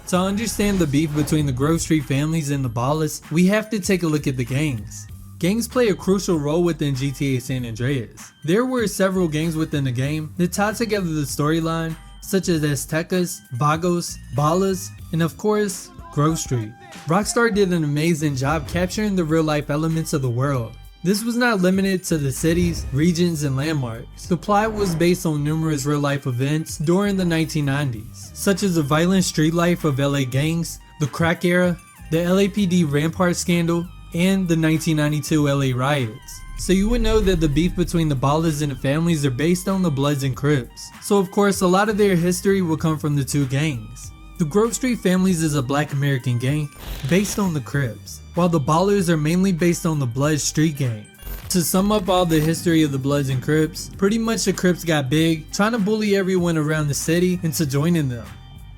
To understand the beef between the Grove Street families and the Ballas, we have to take a look at the gangs. Gangs play a crucial role within GTA San Andreas. There were several gangs within the game that tied together the storyline, such as Aztecas, Vagos, Ballas, and of course, Grove Street. Rockstar did an amazing job capturing the real life elements of the world. This was not limited to the cities, regions, and landmarks. The plot was based on numerous real life events during the 1990s, such as the violent street life of LA gangs, the crack era, the LAPD Rampart scandal, and the 1992 LA riots. So you would know that the beef between the Ballas and the families are based on the Bloods and Crips. So of course a lot of their history will come from the two gangs. The Grove Street families is a black American gang based on the Crips, while the Ballas are mainly based on the Blood street gang. To sum up all the history of the Bloods and Crips, pretty much the Crips got big, trying to bully everyone around the city into joining them.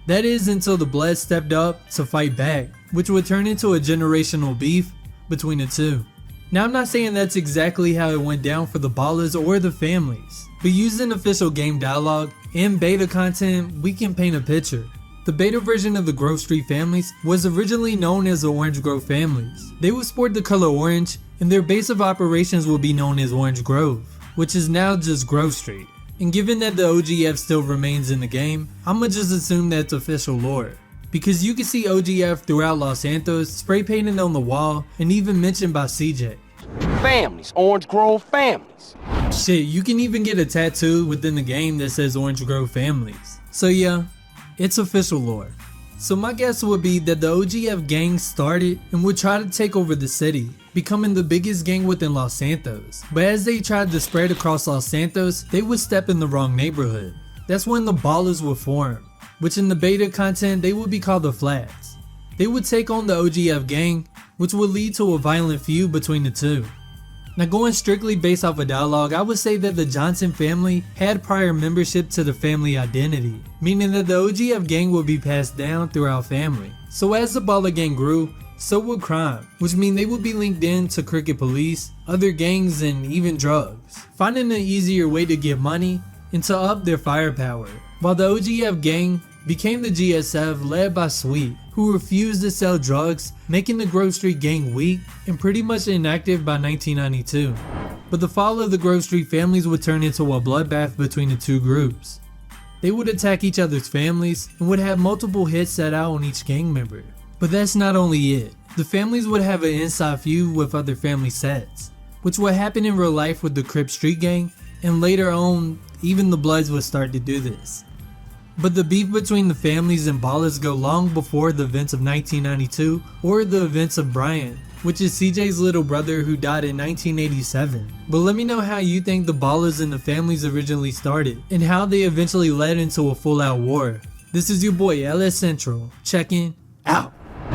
That is until the Bloods stepped up to fight back, which would turn into a generational beef between the two. Now I'm not saying that's exactly how it went down for the Ballas or the families, but using official game dialogue and beta content, we can paint a picture. The beta version of the Grove Street families was originally known as the Orange Grove families. They would sport the color orange, and their base of operations would be known as Orange Grove, which is now just Grove Street. And given that the OGF still remains in the game, I'ma just assume that's official lore. Because you can see OGF throughout Los Santos, spray painted on the wall, and even mentioned by CJ. Families, Orange Grove families. Shit, you can even get a tattoo within the game that says Orange Grove families. So yeah, it's official lore. So my guess would be that the OGF gang started and would try to take over the city, becoming the biggest gang within Los Santos. But as they tried to spread across Los Santos, they would step in the wrong neighborhood. That's when the Ballas would form, which in the beta content they would be called the Flats. They would take on the OGF gang, which would lead to a violent feud between the two. Now going strictly based off of dialogue, I would say that the Johnson family had prior membership to the family identity, meaning that the OGF gang would be passed down throughout family. So as the Balla gang grew, so would crime, which means they would be linked in to Crooked Police, other gangs, and even drugs, finding an easier way to get money and to up their firepower. While the OGF gang became the GSF led by Sweet, who refused to sell drugs, making the Grove Street gang weak and pretty much inactive by 1992. But the fall of the Grove Street families would turn into a bloodbath between the two groups. They would attack each other's families and would have multiple hits set out on each gang member. But that's not only it. The families would have an inside feud with other family sets, which would happen in real life with the Crip Street gang, and later on, even the Bloods would start to do this. But the beef between the families and Ballas go long before the events of 1992 or the events of Brian, which is CJ's little brother who died in 1987. But let me know how you think the Ballas and the families originally started and how they eventually led into a full-out war. This is your boy LS Central, checking out.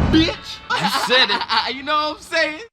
Bitch! You said it. You know what I'm saying?